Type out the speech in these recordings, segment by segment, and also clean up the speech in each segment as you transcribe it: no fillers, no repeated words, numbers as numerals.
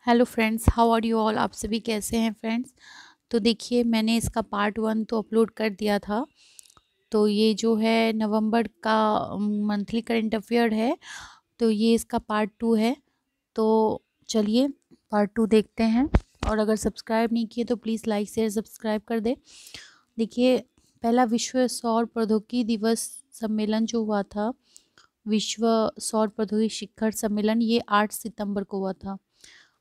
Hello friends, how are you all. आप सभी कैसे हैं फ्रेंड्स। तो देखिए, मैंने इसका पार्ट 1 तो अपलोड कर दिया था। तो ये जो है नवंबर का मंथली करंट अफेयर है, तो ये इसका पार्ट 2 है। तो चलिए पार्ट 2 देखते हैं। और अगर सब्सक्राइब नहीं किए तो प्लीज़ लाइक शेयर सब्सक्राइब कर दे। देखिए, पहला विश्व सौर प्रौद्योगिकी दिवस सम्मेलन जो हुआ था, विश्व सौर प्रौद्योगिकी शिखर सम्मेलन, ये 8 सितंबर को हुआ था।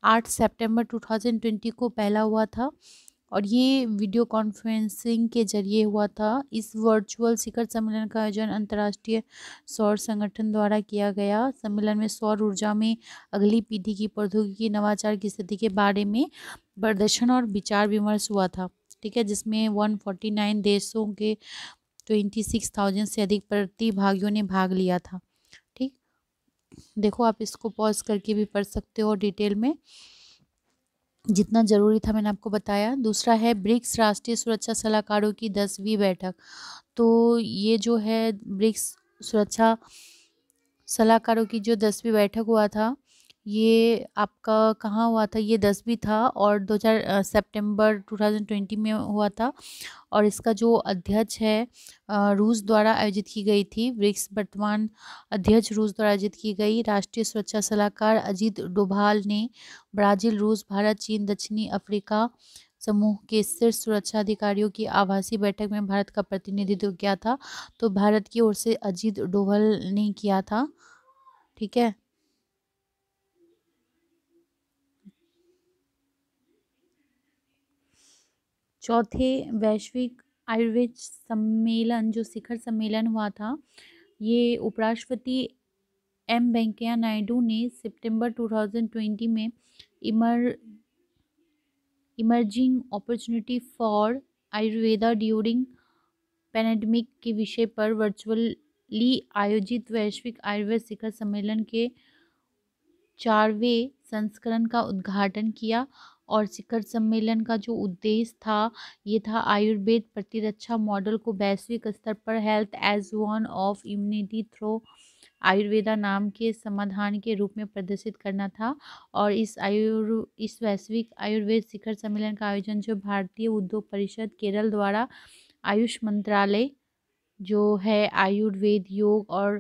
8 सितंबर 2020 को पहला हुआ था और ये वीडियो कॉन्फ्रेंसिंग के जरिए हुआ था। इस वर्चुअल शिखर सम्मेलन का आयोजन अंतर्राष्ट्रीय सौर संगठन द्वारा किया गया। सम्मेलन में सौर ऊर्जा में अगली पीढ़ी की प्रौद्योगिकी नवाचार की स्थिति के बारे में प्रदर्शन और विचार विमर्श हुआ था। ठीक है, जिसमें 149 देशों के 26,000 से अधिक प्रतिभागियों ने भाग लिया था। ठीक, देखो आप इसको पॉज करके भी पढ़ सकते हो डिटेल में। जितना ज़रूरी था मैंने आपको बताया। दूसरा है ब्रिक्स राष्ट्रीय सुरक्षा सलाहकारों की 10वीं बैठक। तो ये जो है ब्रिक्स सुरक्षा सलाहकारों की जो 10वीं बैठक हुआ था, ये आपका कहाँ हुआ था, ये 10वीं था और 2000 सितंबर 2020 में हुआ था। और इसका जो अध्यक्ष है रूस द्वारा आयोजित की गई थी। ब्रिक्स वर्तमान अध्यक्ष रूस द्वारा आयोजित की गई। राष्ट्रीय सुरक्षा सलाहकार अजीत डोभाल ने ब्राज़ील, रूस, भारत, चीन, दक्षिणी अफ्रीका समूह के शीर्ष सुरक्षा अधिकारियों की आभासी बैठक में भारत का प्रतिनिधित्व किया था। तो भारत की ओर से अजीत डोभाल ने किया था। ठीक है, चौथे वैश्विक आयुर्वेद सम्मेलन जो शिखर सम्मेलन हुआ था, ये उपराष्ट्रपति एम वेंकैया नायडू ने सितंबर 2020 में इमर emerging opportunity for Ayurveda during pandemic के विषय पर वर्चुअली आयोजित वैश्विक आयुर्वेद शिखर सम्मेलन के 4वें संस्करण का उद्घाटन किया। और शिखर सम्मेलन का जो उद्देश्य था, ये था आयुर्वेद प्रतिरक्षा मॉडल को वैश्विक स्तर पर health as one of immunity through Ayurveda नाम के समाधान के रूप में प्रदर्शित करना था। और इस वैश्विक आयुर्वेद शिखर सम्मेलन का आयोजन जो भारतीय उद्योग परिषद केरल द्वारा आयुष मंत्रालय जो है आयुर्वेद, योग और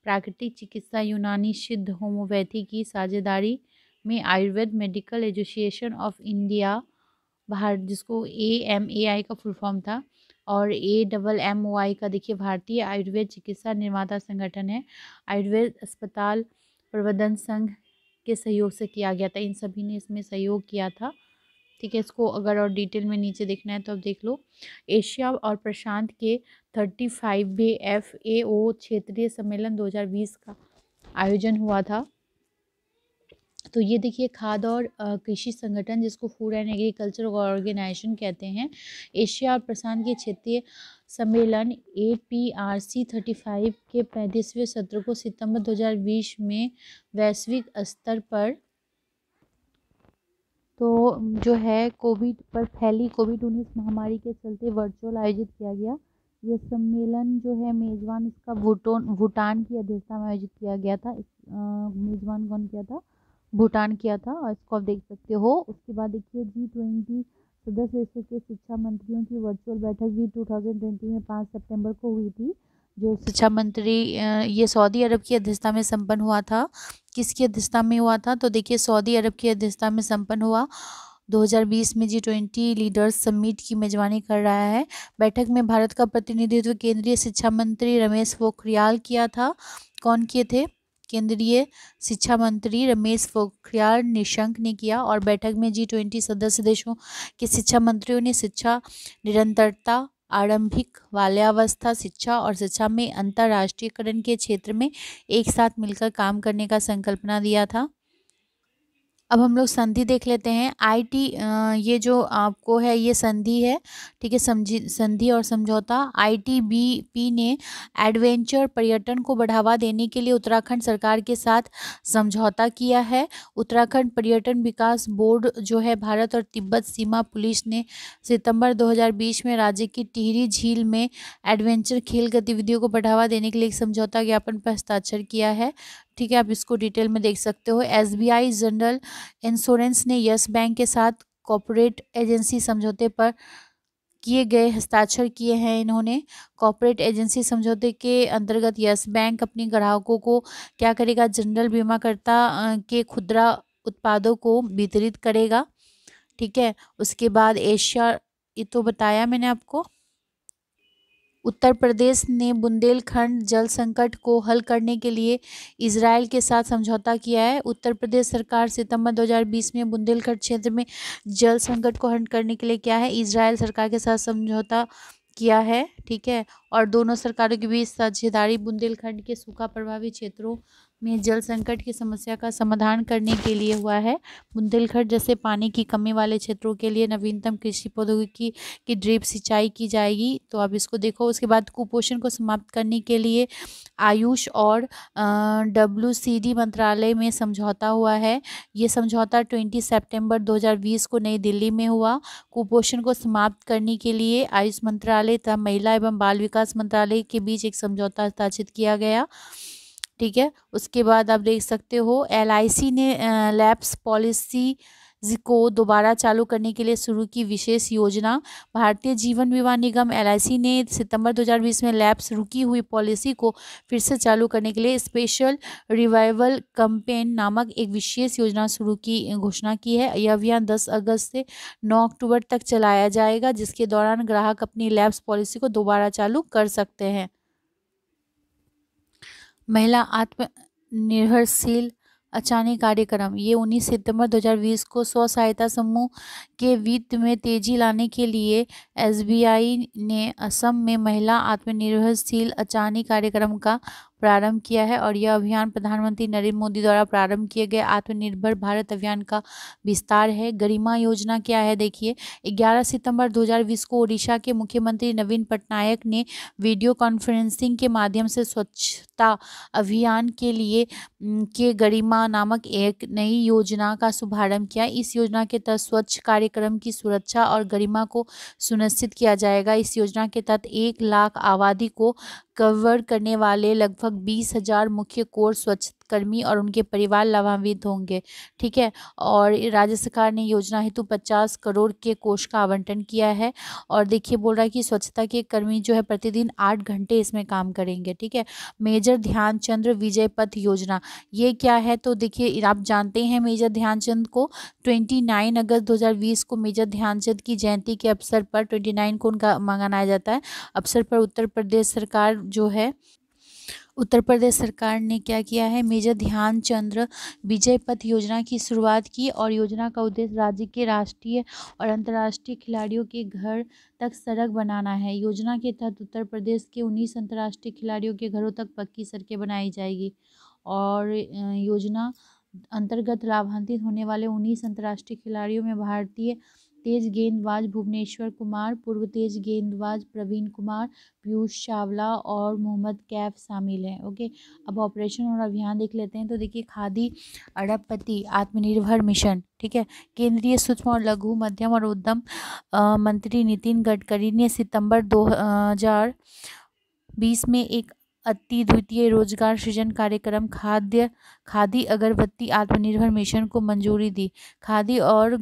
प्राकृतिक चिकित्सा, यूनानी सिद्ध होम्योपैथी की साझेदारी में Ayurveda medical association of India Bharat, जिसको AMAI का फुल फॉर्म था, और AMMOI का देखिए भारतीय आयुर्वेद चिकित्सा निर्माता संगठन है, आयुर्वेद अस्पताल प्रबंधन संघ के सहयोग से किया गया था। इन सभी ने इसमें सहयोग किया था। ठीक है, इसको अगर और डिटेल में नीचे देखना है तो अब देख लो। एशिया और प्रशांत के 35वें FAO क्षेत्रीय सम्मेलन 2020 का आयोजन हुआ था। तो ये देखिए खाद्य और कृषि संगठन, जिसको फूड एंड एग्रीकल्चर ऑर्गेनाइजेशन कहते हैं, एशिया और प्रशांत के क्षेत्रीय सम्मेलन APRC 35 के 35वें सत्र को सितंबर 2020 में वैश्विक स्तर पर तो जो है कोविड पर फैली कोविड-19 महामारी के चलते वर्चुअल आयोजित किया गया। ये सम्मेलन जो है मेज़बान इसका भूटान की अध्यक्षता में आयोजित किया गया था। मेज़बान कौन किया था? भूटान किया था, और इसको आप देख सकते हो। उसके बाद देखिए G20 सदस्य देशों के शिक्षा मंत्रियों की वर्चुअल बैठक भी 2020 में 5 सितंबर को हुई थी। जो शिक्षा मंत्री ये सऊदी अरब की अध्यक्षता में संपन्न हुआ था। किसकी अध्यक्षता में हुआ था? तो देखिए सऊदी अरब की अध्यक्षता में संपन्न हुआ। 2020 में G20 लीडर्स समिट की मेजबानी कर रहा है। बैठक में भारत का प्रतिनिधित्व केंद्रीय शिक्षा मंत्री रमेश पोखरियाल किया था। कौन किए थे? केंद्रीय शिक्षा मंत्री रमेश पोखरियाल निशंक ने किया। और बैठक में G20 सदस्य देशों के शिक्षा मंत्रियों ने शिक्षा निरंतरता, आरंभिक बाल्यावस्था शिक्षा और शिक्षा में अंतर्राष्ट्रीयकरण के क्षेत्र में एक साथ मिलकर काम करने का संकल्पना दिया था। अब हम लोग संधि देख लेते हैं। IT ये जो आपको है ये संधि है। ठीक है, संधि और समझौता। ITBP ने एडवेंचर पर्यटन को बढ़ावा देने के लिए उत्तराखंड सरकार के साथ समझौता किया है। उत्तराखंड पर्यटन विकास बोर्ड जो है भारत और तिब्बत सीमा पुलिस ने सितंबर 2020 में राज्य की टिहरी झील में एडवेंचर खेल गतिविधियों को बढ़ावा देने के लिए एक समझौता ज्ञापन पर हस्ताक्षर किया है। ठीक है, आप इसको डिटेल में देख सकते हो। एसबीआई जनरल इंश्योरेंस ने यस बैंक के साथ कॉर्पोरेट एजेंसी समझौते पर किए गए हस्ताक्षर किए हैं। इन्होंने कॉर्पोरेट एजेंसी समझौते के अंतर्गत यस बैंक अपने ग्राहकों को क्या करेगा, जनरल बीमाकर्ता के खुदरा उत्पादों को वितरित करेगा। ठीक है, उसके बाद एशिया, ये तो बताया मैंने आपको। उत्तर प्रदेश ने बुंदेलखंड जल संकट को हल करने के लिए इजराइल के साथ समझौता किया है। उत्तर प्रदेश सरकार सितंबर 2020 में बुंदेलखंड क्षेत्र में जल संकट को हल करने के लिए क्या है, इजराइल सरकार के साथ समझौता किया है। ठीक है, और दोनों सरकारों के बीच साझेदारी बुंदेलखंड के सूखा प्रभावित क्षेत्रों में जल संकट की समस्या का समाधान करने के लिए हुआ है। बुंदेलखंड जैसे पानी की कमी वाले क्षेत्रों के लिए नवीनतम कृषि प्रौद्योगिकी की ड्रिप सिंचाई की जाएगी। तो आप इसको देखो। उसके बाद कुपोषण को समाप्त करने के लिए आयुष और WCD मंत्रालय में समझौता हुआ है। ये समझौता 20 सितंबर 2020 को नई दिल्ली में हुआ। कुपोषण को समाप्त करने के लिए आयुष मंत्रालय तथा महिला एवं बाल विकास मंत्रालय के बीच एक समझौता हस्ताक्षरित किया गया। ठीक है, उसके बाद आप देख सकते हो LIC ने लैप्स पॉलिसी को दोबारा चालू करने के लिए शुरू की विशेष योजना। भारतीय जीवन बीमा निगम LIC ने सितंबर 2020 में लैप्स रुकी हुई पॉलिसी को फिर से चालू करने के लिए स्पेशल रिवाइवल कैंपेन नामक एक विशेष योजना शुरू की घोषणा की है। यह अभियान 10 अगस्त से 9 अक्टूबर तक चलाया जाएगा, जिसके दौरान ग्राहक अपनी लैप्स पॉलिसी को दोबारा चालू कर सकते हैं। महिला आत्मनिर्भरशील अचानी कार्यक्रम, ये 19 सितंबर 2020 को स्व सहायता समूह के वित्त में तेजी लाने के लिए SBI ने असम में महिला आत्मनिर्भरशील अचानी कार्यक्रम का प्रारंभ किया है। और यह अभियान प्रधानमंत्री नरेंद्र मोदी द्वारा प्रारंभ किए गए आत्मनिर्भर भारत अभियान का विस्तार है। गरिमा योजना क्या है, देखिए 11 सितंबर 2020 को ओडिशा के मुख्यमंत्री नवीन पटनायक ने वीडियो कॉन्फ्रेंसिंग के माध्यम से स्वच्छता अभियान के लिए के गरिमा नामक एक नई योजना का शुभारंभ किया। इस योजना के तहत स्वच्छ कार्यक्रम की सुरक्षा और गरिमा को सुनिश्चित किया जाएगा। इस योजना के तहत 1 लाख आबादी को कवर करने वाले लगभग 20,000 मुख्य कोर्स स्वच्छ कर्मी और उनके परिवार लाभान्वित होंगे। ठीक है, और राज्य सरकार ने योजना हेतु 50 करोड़ के कोष का आवंटन किया है। और देखिए बोल रहा है कि स्वच्छता के कर्मी जो है प्रतिदिन 8 घंटे इसमें काम करेंगे। ठीक है, मेजर ध्यानचंद विजय पथ योजना, ये क्या है, तो देखिए आप जानते हैं मेजर ध्यानचंद को 29 अगस्त 2020 को मेजर ध्यानचंद की जयंती के अवसर पर 29 को उनका मनाया जाता है। अवसर पर उत्तर प्रदेश सरकार ने क्या किया है, मेजर ध्यानचंद विजय पथ योजना की शुरुआत की। और योजना का उद्देश्य राज्य के राष्ट्रीय और अंतर्राष्ट्रीय खिलाड़ियों के घर तक सड़क बनाना है। योजना के तहत उत्तर प्रदेश के 19 अंतर्राष्ट्रीय खिलाड़ियों के घरों तक पक्की सड़कें बनाई जाएगी। और योजना अंतर्गत लाभान्वित होने वाले 19 अंतर्राष्ट्रीय खिलाड़ियों में भारतीय तेज गेंदबाज भुवनेश्वर कुमार, पूर्व तेज गेंदबाज प्रवीण कुमार, पीयूष चावला और मोहम्मद कैफ शामिल हैं। ओके, अब ऑपरेशन और अभियान देख लेते हैं। तो देखिए खादी अरबपति आत्मनिर्भर मिशन, ठीक है, केंद्रीय सूक्ष्म और लघु मध्यम और उद्यम मंत्री नितिन गडकरी ने सितंबर 2020 में एक अति द्वितीय रोजगार सृजन कार्यक्रम खादी अगरबत्ती आत्मनिर्भर मिशन को मंजूरी दी। खादी और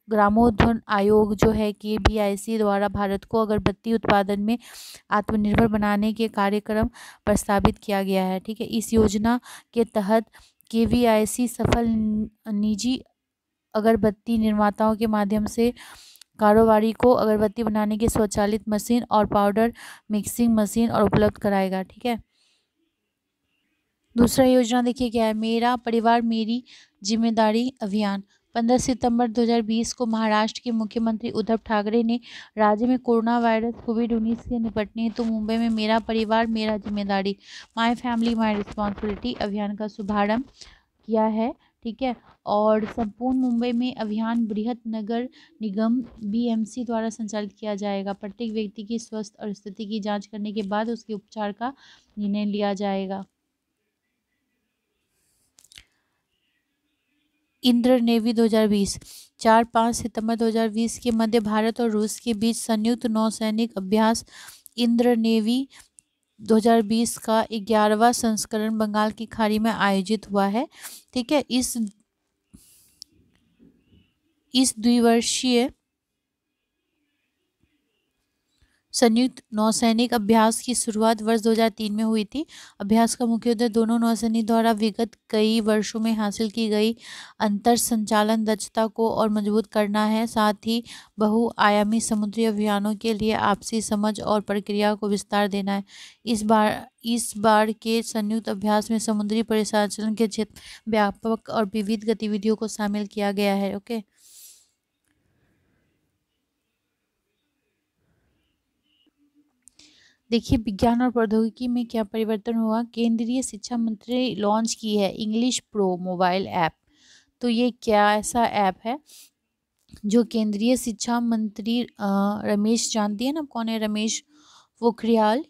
ग्रामोद्योग आयोग जो है KVIC द्वारा भारत को अगरबत्ती उत्पादन में आत्मनिर्भर बनाने के कार्यक्रम प्रस्तावित किया गया है। ठीक है, इस योजना के तहत KVIC सफल निजी अगरबत्ती निर्माताओं के माध्यम से कारोबारी को अगरबत्ती बनाने की स्वचालित मशीन और पाउडर मिक्सिंग मशीन और उपलब्ध कराएगा। ठीक है, दूसरा योजना देखिए क्या है, मेरा परिवार मेरी जिम्मेदारी अभियान। 15 सितंबर 2020 को महाराष्ट्र के मुख्यमंत्री उद्धव ठाकरे ने राज्य में कोरोना वायरस कोविड-19 से निपटने हेतु मुंबई में मेरा परिवार मेरा जिम्मेदारी माय फैमिली माय रिस्पॉन्सिबिलिटी अभियान का शुभारंभ किया है। ठीक है, और संपूर्ण मुंबई में अभियान बृहत नगर निगम BMC द्वारा संचालित किया जाएगा। प्रत्येक व्यक्ति की स्वास्थ्य और स्थिति की जांच करने के बाद उसके उपचार का निर्णय लिया जाएगा। इंद्र नेवी 2020, 4-5 सितंबर 2020 के मध्य भारत और रूस के बीच संयुक्त नौसैनिक अभ्यास इंद्र नेवी 2020 का 11वां संस्करण बंगाल की खाड़ी में आयोजित हुआ है। ठीक है, इस द्विवर्षीय संयुक्त नौसैनिक अभ्यास की शुरुआत वर्ष 2003 में हुई थी। अभ्यास का मुख्य उद्देश्य दोनों नौसैनिक द्वारा विगत कई वर्षों में हासिल की गई अंतर संचालन दक्षता को और मजबूत करना है, साथ ही बहुआयामी समुद्री अभियानों के लिए आपसी समझ और प्रक्रिया को विस्तार देना है। इस बार के संयुक्त अभ्यास में समुद्री परिचालन के क्षेत्र व्यापक और विविध गतिविधियों को शामिल किया गया है। ओके, देखिए विज्ञान और प्रौद्योगिकी में क्या परिवर्तन हुआ। केंद्रीय शिक्षा मंत्री लॉन्च की है इंग्लिश प्रो मोबाइल ऐप। तो ये क्या ऐसा ऐप है जो केंद्रीय शिक्षा मंत्री रमेश, जानती है ना कौन है, रमेश पोखरियाल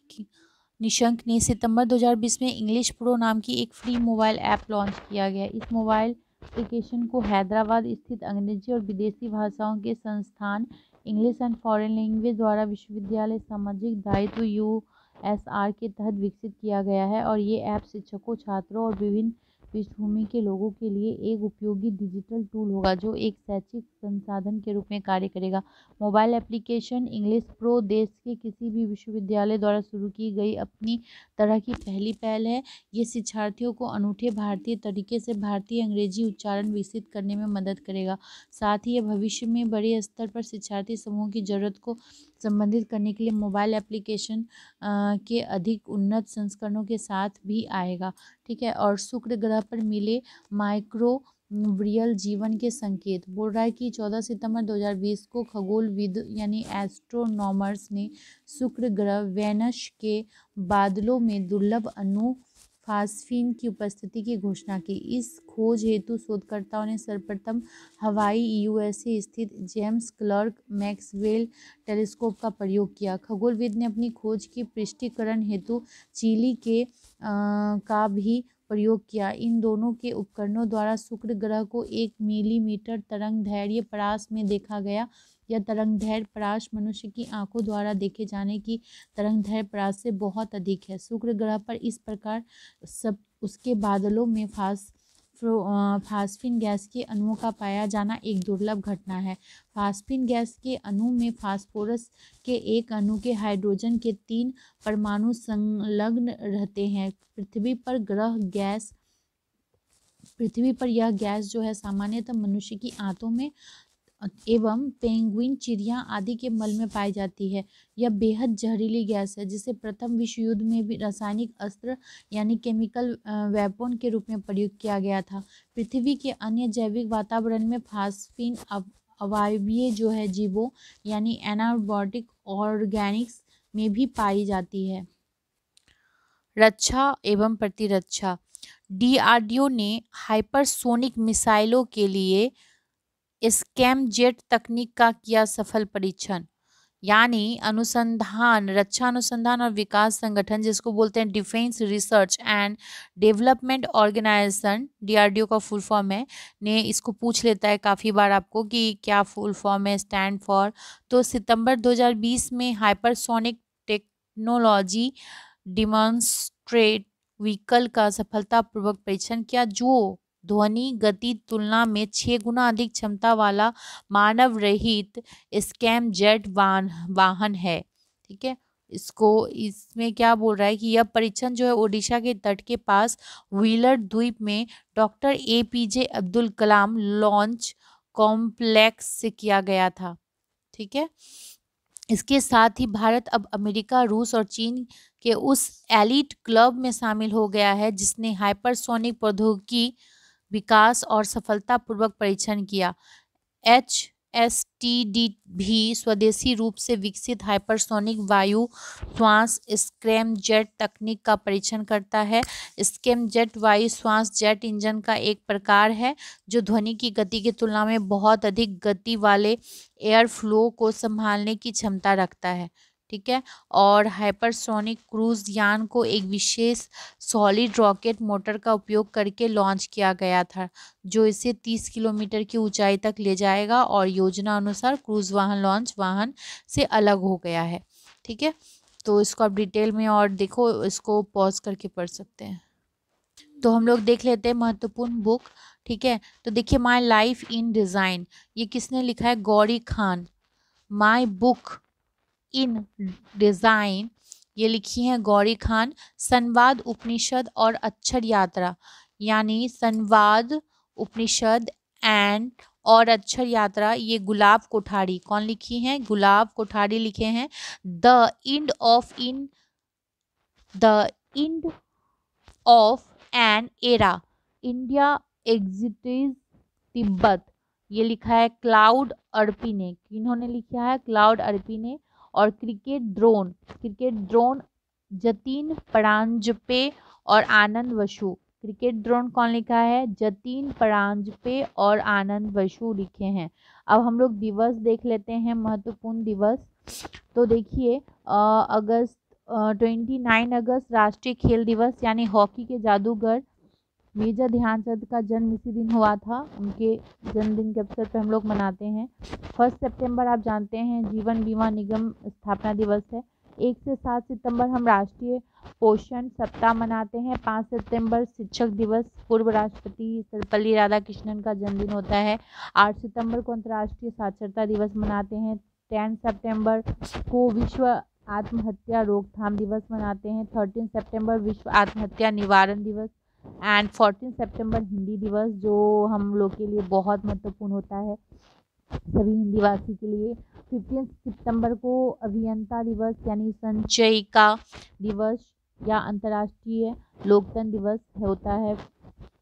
निशंक ने सितंबर 2020 में इंग्लिश प्रो नाम की एक फ्री मोबाइल ऐप लॉन्च किया गया। इस मोबाइल एप्लीकेशन को हैदराबाद स्थित अंग्रेजी और विदेशी भाषाओं के संस्थान इंग्लिश एंड फॉरेन लैंग्वेज द्वारा विश्वविद्यालय सामाजिक दायित्व USR के तहत विकसित किया गया है और ये ऐप शिक्षकों, छात्रों और विभिन्न पृष्ठभूमि के लोगों के लिए एक उपयोगी डिजिटल टूल होगा जो एक शैक्षिक संसाधन के रूप में कार्य करेगा। मोबाइल एप्लीकेशन इंग्लिश प्रो देश के किसी भी विश्वविद्यालय द्वारा शुरू की गई अपनी तरह की पहली पहल है। ये शिक्षार्थियों को अनूठे भारतीय तरीके से भारतीय अंग्रेजी उच्चारण विकसित करने में मदद करेगा। साथ ही यह भविष्य में बड़े स्तर पर शिक्षार्थी समूह की ज़रूरत को संबंधित करने के लिए मोबाइल एप्लीकेशन के अधिक उन्नत संस्करणों के साथ भी आएगा। ठीक है, और शुक्र ग्रह पर मिले माइक्रोबियल जीवन के संकेत। बोल रहा है कि 14 सितंबर 2020 को खगोलविद यानी एस्ट्रोनॉमर्स ने शुक्र ग्रह वेनस के बादलों में दुर्लभ अणु फास्फीन की उपस्थिति की घोषणा की। इस खोज हेतु शोधकर्ताओं ने सर्वप्रथम हवाई USA स्थित जेम्स क्लर्क मैक्सवेल टेलीस्कोप का प्रयोग किया। खगोलविद ने अपनी खोज की पुष्टिकरण हेतु चिली के का भी प्रयोग किया। इन दोनों के उपकरणों द्वारा शुक्र ग्रह को 1 मिलीमीटर तरंगदैर्घ्य परास में देखा गया। यह तरंगदैर्घ्य परास मनुष्य की आंखों द्वारा देखे जाने की तरंगदैर्घ्य परास से बहुत अधिक है। शुक्र ग्रह पर इस प्रकार सब उसके बादलों में फास्फीन गैस के अणुओं का पाया जाना एक दुर्लभ घटना है। फास्फीन गैस के अणु में फास्फोरस के एक अणु के हाइड्रोजन के 3 परमाणु संलग्न रहते हैं। पृथ्वी पर यह गैस जो है सामान्यतः मनुष्य की आंतों में एवं पेंगुइन, चिड़िया आदि के मल में पाई जाती है। यह बेहद जहरीली गैस है जिसे प्रथम विश्व युद्ध में भी रासायनिक अस्त्र यानी केमिकल वेपन के रूप में प्रयोग किया गया था। पृथ्वी के अन्य जैविक वातावरण में फास्फीन अवायवीय जो है जीवों यानी एनाबॉटिक ऑर्गेनिक्स में भी पाई जाती है। रक्षा एवं प्रतिरक्षा। DRDO ने हाइपरसोनिक मिसाइलों के लिए स्कैमजेट तकनीक का किया सफल परीक्षण। यानी रक्षा अनुसंधान और विकास संगठन, जिसको बोलते हैं defence research and development organisation, DRDO का फुल फॉर्म है, ने इसको पूछ लेता है काफ़ी बार आपको कि क्या फुल फॉर्म है, स्टैंड फॉर। तो सितंबर 2020 में हाइपरसोनिक टेक्नोलॉजी डिमॉन्स्ट्रेट व्हीकल का सफलतापूर्वक परीक्षण किया, जो ध्वनि गति तुलना में 6 गुना अधिक क्षमता वाला मानव रहित स्कैमजेट वाहन है। ठीक है, इसमें क्या बोल रहा है कि यह परीक्षण जो है ओडिशा के तट के पास व्हीलर द्वीप में doctor APJ Abdul Kalam launch complex से किया गया था। ठीक है, इसके साथ ही भारत अब अमेरिका, रूस और चीन के उस एलीट क्लब में शामिल हो गया है जिसने हाइपरसोनिक प्रौद्योगिकी विकास और सफलतापूर्वक परीक्षण किया। HSTD भी स्वदेशी रूप से विकसित हाइपरसोनिक वायु श्वास स्क्रैमजेट तकनीक का परीक्षण करता है। स्क्रैमजेट वायु श्वास जेट इंजन का एक प्रकार है जो ध्वनि की गति की तुलना में बहुत अधिक गति वाले एयर फ्लो को संभालने की क्षमता रखता है। ठीक है, और हाइपरसोनिक क्रूज यान को एक विशेष सॉलिड रॉकेट मोटर का उपयोग करके लॉन्च किया गया था जो इसे 30 किलोमीटर की ऊंचाई तक ले जाएगा और योजना अनुसार क्रूज वाहन लॉन्च वाहन से अलग हो गया है। ठीक है, तो इसको आप डिटेल में और देखो, इसको पॉज करके पढ़ सकते हैं। तो हम लोग देख लेते हैं महत्वपूर्ण बुक। ठीक है, तो देखिए माई लाइफ इन डिज़ाइन, ये किसने लिखा है? Gauri Khan. My book in design, ये लिखी हैं गौरी खान। संवाद उपनिषद और अक्षर यात्रा, यानी संवाद उपनिषद एंड और अक्षर यात्रा, ये गुलाब कोठारी। कौन लिखी हैं? गुलाब कोठारी लिखे हैं। The end of an era, India exits Tibet, ये लिखा है क्लाउड अर्पी ने। किन्होंने लिखा है? क्लाउड अर्पी ने। और क्रिकेट ड्रोन जतीन परांजपे और आनंद वसु। क्रिकेट ड्रोन कौन लिखा है? जतीन परांजपे और आनंद वसु लिखे हैं। अब हम लोग दिवस देख लेते हैं, महत्वपूर्ण दिवस। तो देखिए 29 अगस्त राष्ट्रीय खेल दिवस, यानी हॉकी के जादूगर मेजर ध्यानचंद का जन्म इसी दिन हुआ था। उनके जन्मदिन के अवसर पर हम लोग मनाते हैं। 1 सितंबर आप जानते हैं जीवन बीमा निगम स्थापना दिवस है। 1 से 7 सितंबर हम राष्ट्रीय पोषण सप्ताह मनाते हैं। 5 सितंबर शिक्षक दिवस, पूर्व राष्ट्रपति सर्वपल्ली राधाकृष्णन का जन्मदिन होता है। 8 सितंबर को अंतर्राष्ट्रीय साक्षरता दिवस मनाते हैं। 10 सितंबर को विश्व आत्महत्या रोकथाम दिवस मनाते हैं। 13 सितंबर विश्व आत्महत्या निवारण दिवस एंड 14 सितंबर हिंदी दिवस, जो हम लोग के लिए बहुत महत्वपूर्ण होता है, सभी हिंदीवासी के लिए। 15 सितंबर को अभियंता दिवस यानी संचयिका दिवस या अंतर्राष्ट्रीय लोकतंत्र दिवस होता है।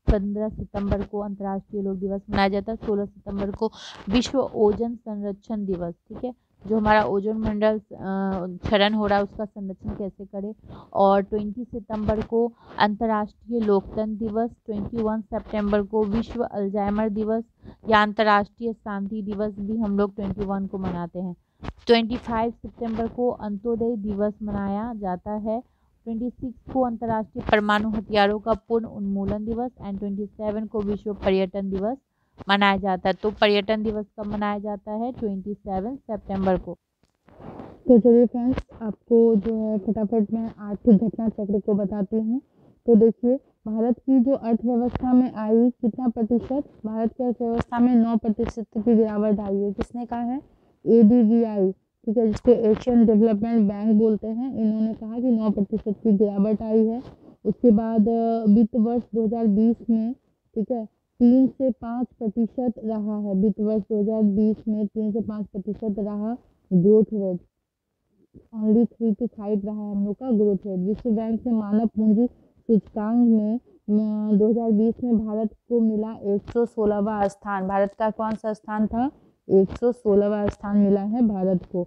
15 सितंबर को अंतर्राष्ट्रीय लोक दिवस मनाया जाता है। 16 सितंबर को विश्व ओजोन संरक्षण दिवस, ठीक है, जो हमारा ओजोन मंडल क्षरण हो रहा है उसका संरक्षण कैसे करें। और 20 सितंबर को अंतर्राष्ट्रीय लोकतंत्र दिवस। 21 सितंबर को विश्व अल्जाइमर दिवस या अंतर्राष्ट्रीय शांति दिवस भी हम लोग 21 को मनाते हैं। 25 सितंबर को अंत्योदय दिवस मनाया जाता है। 26 को अंतर्राष्ट्रीय परमाणु हथियारों का पूर्ण उन्मूलन दिवस एंड 27 को विश्व पर्यटन दिवस मनाया जाता है। तो पर्यटन दिवस कब मनाया जाता है? 27 सितंबर को। तो चलिए फ्रेंड्स, आपको जो है फटाफट मैं आर्थिक घटना चक्र को बताती हूँ। तो देखिए भारत की जो अर्थव्यवस्था में आई कितना प्रतिशत? भारत की अर्थव्यवस्था में 9% की गिरावट आई है। किसने कहा है? ADBI, ठीक है, जिसको एशियन डेवलपमेंट बैंक बोलते हैं, इन्होंने कहा कि 9% की गिरावट आई है। उसके बाद वित्त वर्ष 2020 में, ठीक है, 3 से 5% रहा है। वित्त वर्ष 2020 में 3 से 5% रहा ग्रोथ रेट। ओनली 3 to 5 रहा है हम लोग का ग्रोथ रेट। विश्व बैंक से मानव पूंजी सूचकांक में 2020 में भारत को मिला 116वां स्थान। भारत का कौन सा स्थान था? 116वां स्थान मिला है भारत को,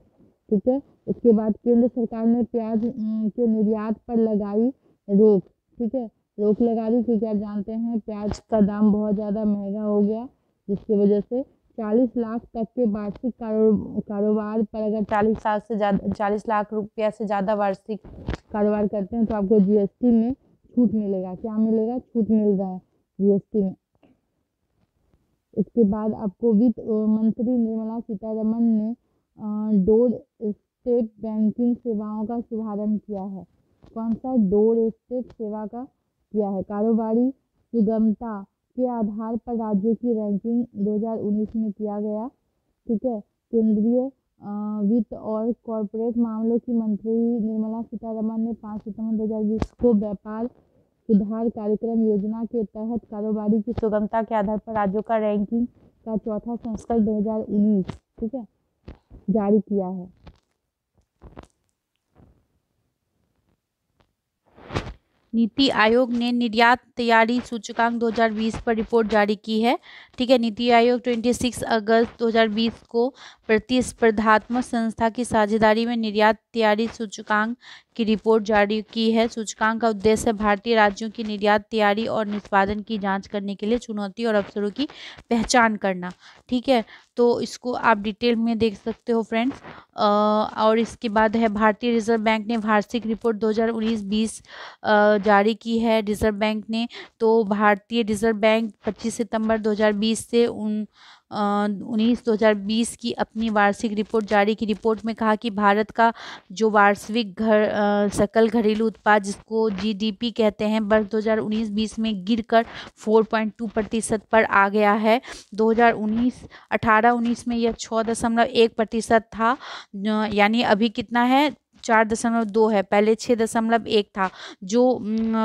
ठीक है। उसके बाद केंद्र सरकार ने प्याज के निर्यात पर लगाई रोक, ठीक है, रोक लगा दी क्योंकि आप जानते हैं प्याज का दाम बहुत ज़्यादा महंगा हो गया, जिसकी वजह से 40 लाख तक के वार्षिक कारोबार पर अगर 40 लाख रुपया से ज़्यादा वार्षिक कारोबार करते हैं तो आपको GST में छूट मिलेगा। क्या मिलेगा? छूट मिल रहा है GST में। इसके बाद आपको वित्त मंत्री निर्मला सीतारमण ने डोर स्टेप बैंकिंग सेवाओं का शुभारंभ किया है। कौन सा? डोर स्टेप सेवा का किया है। कारोबारी सुगमता के आधार पर राज्यों की रैंकिंग 2019 में किया गया, ठीक है। केंद्रीय वित्त और कॉरपोरेट मामलों की मंत्री निर्मला सीतारमण ने 5 सितंबर 2020 को व्यापार सुधार कार्यक्रम योजना के तहत कारोबारी की सुगमता के आधार पर राज्यों का रैंकिंग का चौथा संस्करण 2019, ठीक है, जारी किया है। नीति आयोग ने निर्यात तैयारी सूचकांक 2020 पर रिपोर्ट जारी की है, ठीक है। नीति आयोग 26 अगस्त 2020 को प्रतिस्पर्धात्मक संस्था की साझेदारी में निर्यात तैयारी सूचकांक की रिपोर्ट जारी की है। सूचकांक का उद्देश्य भारतीय राज्यों की निर्यात तैयारी और निष्पादन की जांच करने के लिए चुनौती और अवसरों की पहचान करना, ठीक है। तो इसको आप डिटेल में देख सकते हो फ्रेंड्स। और इसके बाद है भारतीय रिजर्व बैंक ने वार्षिक रिपोर्ट 2019-20 जारी की है रिजर्व बैंक ने। तो भारतीय रिजर्व बैंक 25 सितंबर 2020 से 2019-2020 की अपनी वार्षिक रिपोर्ट जारी की। रिपोर्ट में कहा कि भारत का जो वार्षिक सकल घरेलू उत्पाद, जिसको जीडीपी कहते हैं, वर्ष 2019-20 में गिरकर 4.2% पर आ गया है। 2018-19 में यह 6.1% था, यानी अभी कितना है, 4.2 है, पहले 6.1 था, जो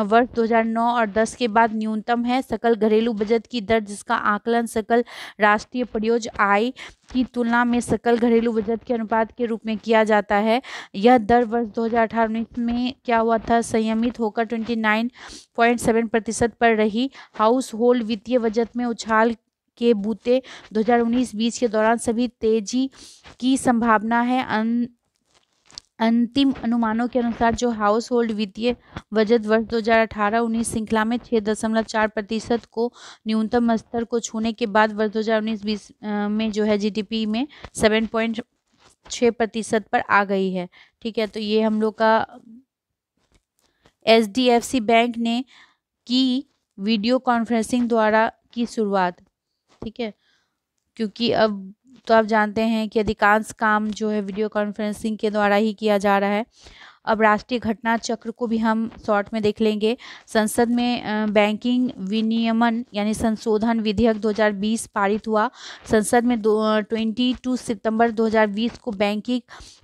वर्ष 2009 और 10 के बाद न्यूनतम है। सकल घरेलू बजट की दर, जिसका आकलन सकल राष्ट्रीय प्रयोज्य आय की तुलना में सकल घरेलू बजट के अनुपात के रूप में किया जाता है, यह दर वर्ष 2018-19 में क्या हुआ था, संयमित होकर 29.7% पर रही। हाउस होल्ड वित्तीय बजट में उछाल के बूते 2019-20 के दौरान सभी तेजी की संभावना है। अंतिम अनुमानों के अनुसार जो हाउस होल्ड वित्तीय बजट वर्ष 2018-19 श्रृंखला में 6.4% को न्यूनतम स्तर को छूने के बाद वर्ष 2019-20 में जो है जीडीपी में 7.6% पर आ गई है। ठीक है, तो ये हम लोग का एचडीएफसी बैंक ने की वीडियो कॉन्फ्रेंसिंग द्वारा की शुरुआत। ठीक है, क्योंकि अब तो आप जानते हैं कि अधिकांश काम जो है वीडियो कॉन्फ्रेंसिंग के द्वारा ही किया जा रहा है। अब राष्ट्रीय घटना चक्र को भी हम शॉर्ट में देख लेंगे। संसद में बैंकिंग विनियमन यानी संशोधन विधेयक 2020 पारित हुआ। संसद में 22 सितंबर 2020 को बैंकिंग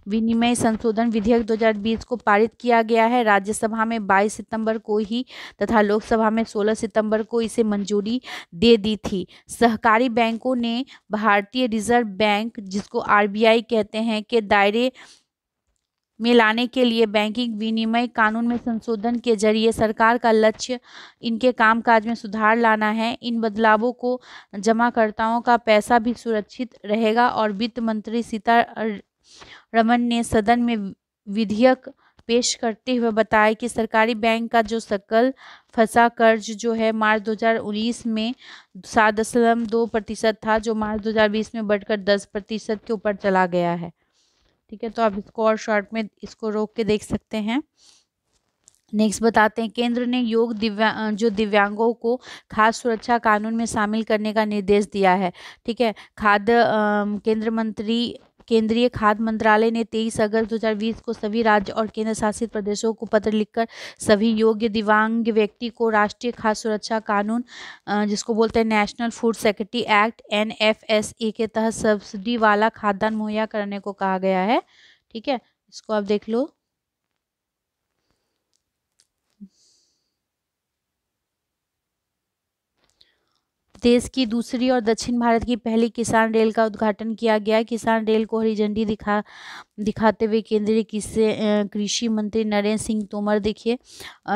विनिमय संशोधन विधेयक 2020 को पारित किया गया है। राज्यसभा में 22 सितंबर को ही तथा लोकसभा में 16 सितंबर को इसे मंजूरी दे दी थी। सहकारी बैंकों ने भारतीय रिजर्व बैंक, जिसको आरबीआई कहते हैं, के दायरे में लाने के लिए बैंकिंग विनिमय कानून में संशोधन के जरिए सरकार का लक्ष्य इनके कामकाज में सुधार लाना है। इन बदलावों को जमाकर्ताओं का पैसा भी सुरक्षित रहेगा और वित्त मंत्री सीतारमण ने सदन में विधेयक पेश करते हुए बताया कि सरकारी बैंक का जो सकल फंसा कर्ज जो है मार्च 2019 में 7.2% था, जो मार्च 2020 में बढ़कर 10% के ऊपर चला गया है। ठीक है, तो आप इसको और शॉर्ट में इसको रोक के देख सकते हैं। नेक्स्ट बताते हैं, केंद्र ने दिव्यांगों को खाद्य सुरक्षा कानून में शामिल करने का निर्देश दिया है। ठीक है, केंद्रीय खाद्य मंत्रालय ने 23 अगस्त 2020 को सभी राज्य और केंद्र शासित प्रदेशों को पत्र लिखकर सभी योग्य दिव्यांग व्यक्ति को राष्ट्रीय खाद्य सुरक्षा कानून, जिसको बोलते हैं national food security act NFSA के तहत सब्सिडी वाला खाद्यान्न मुहैया करने को कहा गया है। ठीक है, इसको आप देख लो। देश की दूसरी और दक्षिण भारत की पहली किसान रेल का उद्घाटन किया गया। किसान रेल को हरी झंडी दिखाते हुए केंद्रीय कृषि मंत्री नरेंद्र सिंह तोमर, देखिए,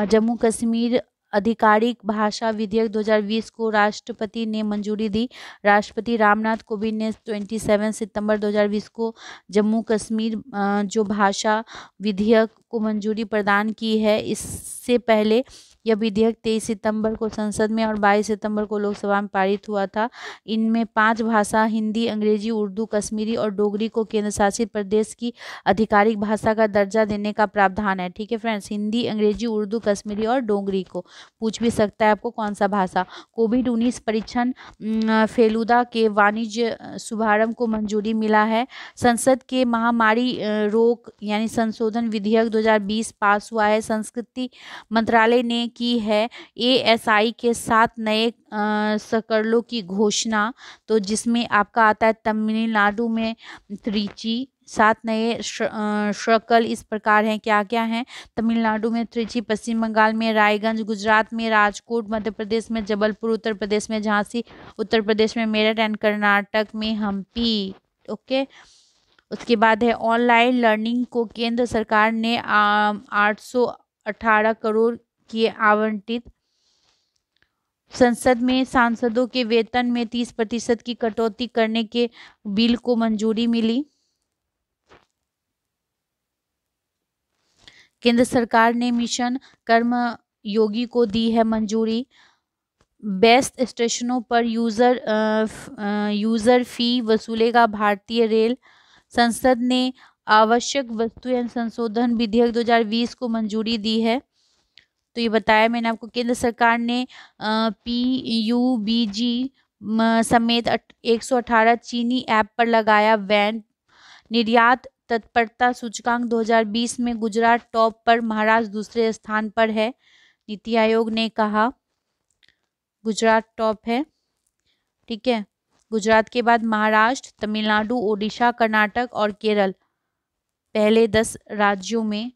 जम्मू कश्मीर आधिकारिक भाषा विधेयक 2020 को राष्ट्रपति ने मंजूरी दी। राष्ट्रपति रामनाथ कोविंद ने 27 सितंबर 2020 को जम्मू कश्मीर जो भाषा विधेयक को मंजूरी प्रदान की है। इससे पहले यह विधेयक 23 सितंबर को संसद में और 22 सितंबर को लोकसभा में पारित हुआ था। इनमें 5 भाषा हिंदी, अंग्रेजी, उर्दू, कश्मीरी और डोगरी को केंद्र शासित प्रदेश की आधिकारिक भाषा का दर्जा देने का प्रावधान है। ठीक है फ्रेंड्स, हिंदी, अंग्रेजी, उर्दू, कश्मीरी और डोगरी को पूछ भी सकता है आपको कौन सा भाषा। कोविड-19 परीक्षण फेलुदा के वाणिज्य शुभारंभ को मंजूरी मिला है। संसद के महामारी रोक यानी संशोधन विधेयक 2020 पास हुआ है। संस्कृति मंत्रालय ने की है ASI के 7 नए सर्कलों की घोषणा, तो जिसमें आपका आता है तमिलनाडु में त्रिची। 7 नए सर्कल इस प्रकार हैं, क्या क्या हैं, तमिलनाडु में त्रिची, पश्चिम बंगाल में रायगंज, गुजरात में राजकोट, मध्य प्रदेश में जबलपुर, उत्तर प्रदेश में झांसी, उत्तर प्रदेश में मेरठ एंड कर्नाटक में हम्पी। ओके, उसके बाद है ऑनलाइन लर्निंग को केंद्र सरकार ने 818 करोड़ किए आवंटित। संसद में सांसदों के वेतन में 30% की कटौती करने के बिल को मंजूरी मिली। केंद्र सरकार ने मिशन कर्मयोगी को दी है मंजूरी। बेस्ट स्टेशनों पर यूजर फी वसूलेगा भारतीय रेल। संसद ने आवश्यक वस्तु एवं संशोधन विधेयक 2020 को मंजूरी दी है। तो ये बताया मैंने आपको, केंद्र सरकार ने PUBG समेत 118 चीनी ऐप पर लगाया बैन। निर्यात तत्परता सूचकांक 2020 में गुजरात टॉप पर, महाराष्ट्र दूसरे स्थान पर है। नीति आयोग ने कहा गुजरात टॉप है, ठीक है। गुजरात के बाद महाराष्ट्र, तमिलनाडु, ओडिशा, कर्नाटक और केरल पहले 10 राज्यों में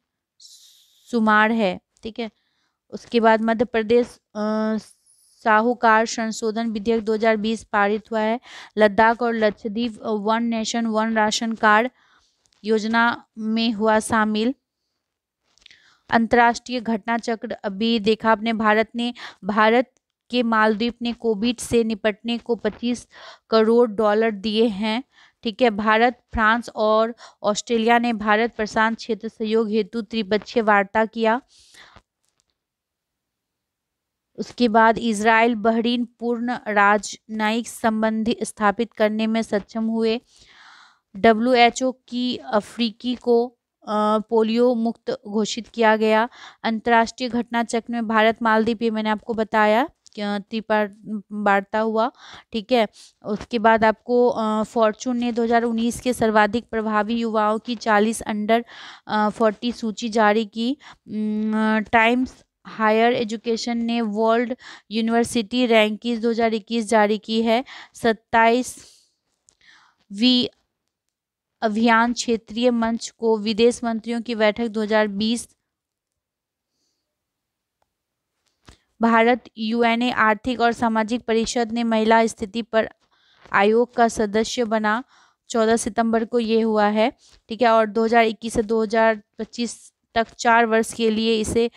शुमार है, ठीक है। उसके बाद मध्य प्रदेश साहूकार संशोधन विधेयक 2020 पारित हुआ है। लद्दाख और Lakshadweep one nation one ration card योजना में हुआ शामिल। अंतर्राष्ट्रीय घटना चक्र अभी देखा आपने, भारत के मालदीव ने कोविड से निपटने को 25 करोड़ डॉलर दिए हैं, ठीक है। भारत, फ्रांस और ऑस्ट्रेलिया ने भारत प्रशांत क्षेत्र सहयोग हेतु त्रिपक्षीय वार्ता किया। उसके बाद इजराइल बहरीन पूर्ण राजनयिक संबंध स्थापित करने में सक्षम हुए। WHO की अफ्रीकी को पोलियो मुक्त घोषित किया गया। अंतर्राष्ट्रीय घटना चक्र में भारत मालदीव, ये मैंने आपको बताया, वार्ता हुआ, ठीक है। उसके बाद आपको फॉर्चून ने 2019 के सर्वाधिक प्रभावी युवाओं की 40 अंडर 40 सूची जारी की। टाइम्स हायर एजुकेशन ने वर्ल्ड यूनिवर्सिटी रैंकिंग 2021 जारी की है। 27वीं अभियान क्षेत्रीय मंच को विदेश मंत्रियों की बैठक 2020। भारत यूएनए आर्थिक और सामाजिक परिषद ने महिला स्थिति पर आयोग का सदस्य बना। 14 सितंबर को ये हुआ है, ठीक है। और 2021 से 2025 तक 4 वर्ष के लिए इसे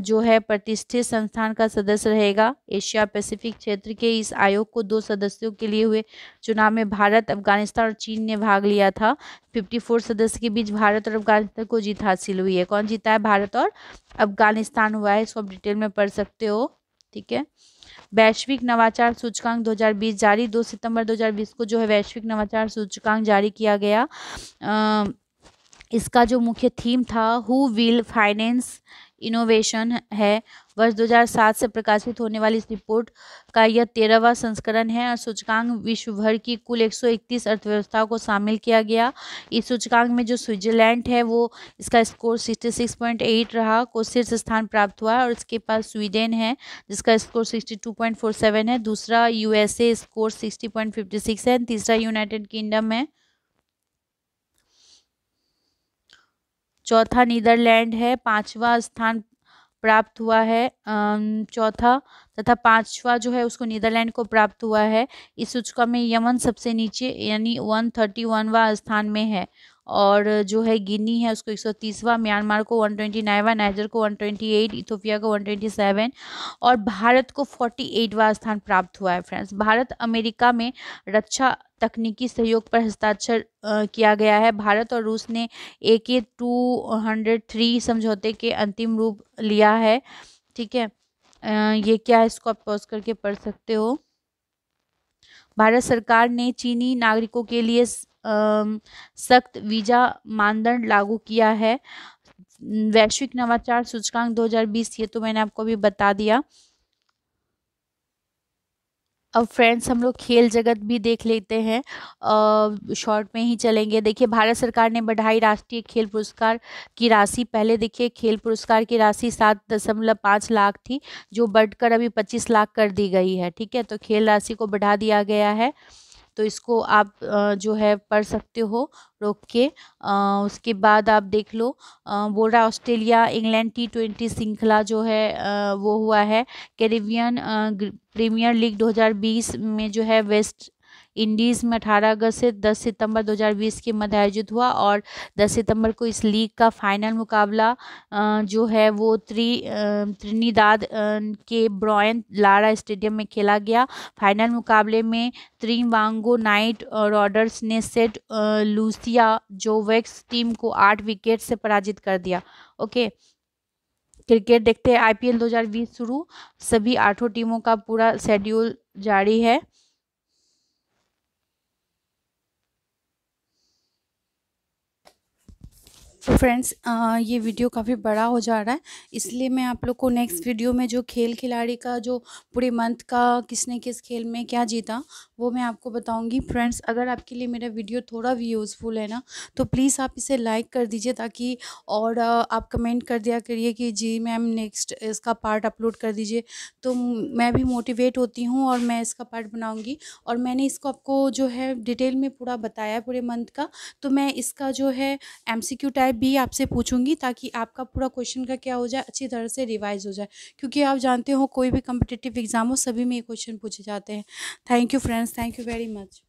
जो है प्रतिष्ठित संस्थान का सदस्य रहेगा। एशिया पैसिफिक क्षेत्र के इस आयोग को 2 सदस्यों के लिए हुए चुनाव में भारत, अफगानिस्तान और चीन ने भाग लिया था। 54 सदस्य के बीच भारत और अफगानिस्तान को जीत हासिल हुई है। कौन जीता है? भारत और अफगानिस्तान हुआ है। इसको आप डिटेल में पढ़ सकते हो, ठीक है। वैश्विक नवाचार सूचकांक 2020 जारी। 2 सितंबर 2020 को जो है वैश्विक नवाचार सूचकांक जारी किया गया। इसका जो मुख्य थीम था हु विल फाइनेंस इनोवेशन है। वर्ष 2007 से प्रकाशित होने वाली इस रिपोर्ट का यह 13वां संस्करण है और सूचकांक विश्व भर की कुल 131 अर्थव्यवस्थाओं को शामिल किया गया। इस सूचकांक में जो स्विट्जरलैंड है वो इसका स्कोर 66.8 रहा, को शीर्ष स्थान प्राप्त हुआ। और इसके पास स्वीडन है जिसका स्कोर 62.47 है। दूसरा USA स्कोर 60.56 है। तीसरा यूनाइटेड किंगडम है। चौथा नीदरलैंड है। 5वां स्थान प्राप्त हुआ है। चौथा तथा 5वां जो है उसको नीदरलैंड को प्राप्त हुआ है। इस सूचकांक में यमन सबसे नीचे यानी 131वां स्थान में है। और जो है गिनी है उसको 130वां, म्यांमार को 129वां, नाइजर को 128, इथोपिया को 127 और भारत को 48वां स्थान प्राप्त हुआ है। फ्रेंड्स, भारत अमेरिका में रक्षा तकनीकी सहयोग पर हस्ताक्षर किया गया है। भारत और रूस ने AK-203 समझौते के अंतिम रूप लिया है, ठीक है। ये क्या है इसको आप पॉज करके पढ़ सकते हो। भारत सरकार ने चीनी नागरिकों के लिए सख्त वीजा मानदंड लागू किया है। वैश्विक नवाचार सूचकांक 2020 ये तो मैंने आपको अभी बता दिया। अब फ्रेंड्स हम लोग खेल जगत भी देख लेते हैं, शॉर्ट में ही चलेंगे। देखिए, भारत सरकार ने बढ़ाई राष्ट्रीय खेल पुरस्कार की राशि। पहले देखिए खेल पुरस्कार की राशि 7.5 लाख थी, जो बढ़कर अभी 25 लाख कर दी गई है, ठीक है। तो खेल राशि को बढ़ा दिया गया है, तो इसको आप जो है पढ़ सकते हो रोक के। उसके बाद आप देख लो, बोल रहा ऑस्ट्रेलिया इंग्लैंड T20 श्रृंखला जो है वो हुआ है। कैरिबियन प्रीमियर लीग 2020 में जो है वेस्ट इंडीज़ में 18 अगस्त से 10 सितंबर 2020 के मध्य आयोजित हुआ और 10 सितंबर को इस लीग का फाइनल मुकाबला जो है वो त्रिनिदाद के ब्रायन लारा स्टेडियम में खेला गया। फाइनल मुकाबले में त्रिवांगो नाइट राइडर्स ने सेट लूसिया जोवेक्स टीम को 8 विकेट से पराजित कर दिया। ओके, क्रिकेट देखते हैं। IPL 2020 शुरू, सभी 8 टीमों का पूरा शेड्यूल जारी है। तो फ्रेंड्स ये वीडियो काफ़ी बड़ा हो जा रहा है, इसलिए मैं आप लोग को नेक्स्ट वीडियो में जो खेल खिलाड़ी का जो पूरे मंथ का किसने किस खेल में क्या जीता वो मैं आपको बताऊंगी। फ्रेंड्स अगर आपके लिए मेरा वीडियो थोड़ा भी यूज़फुल है ना, तो प्लीज़ आप इसे लाइक कर दीजिए, ताकि और आप कमेंट कर दिया करिए कि जी मैम नेक्स्ट इसका पार्ट अपलोड कर दीजिए, तो मैं भी मोटिवेट होती हूँ और मैं इसका पार्ट बनाऊँगी। और मैंने इसको आपको जो है डिटेल में पूरा बताया पूरे मंथ का, तो मैं इसका जो है एमसीक्यू टाइप भी आपसे पूछूंगी, ताकि आपका पूरा क्वेश्चन का क्या हो जाए, अच्छी तरह से रिवाइज हो जाए, क्योंकि आप जानते हो कोई भी कम्पिटिटिव एग्जाम हो सभी में ये क्वेश्चन पूछे जाते हैं। Thank you friends, thank you very much.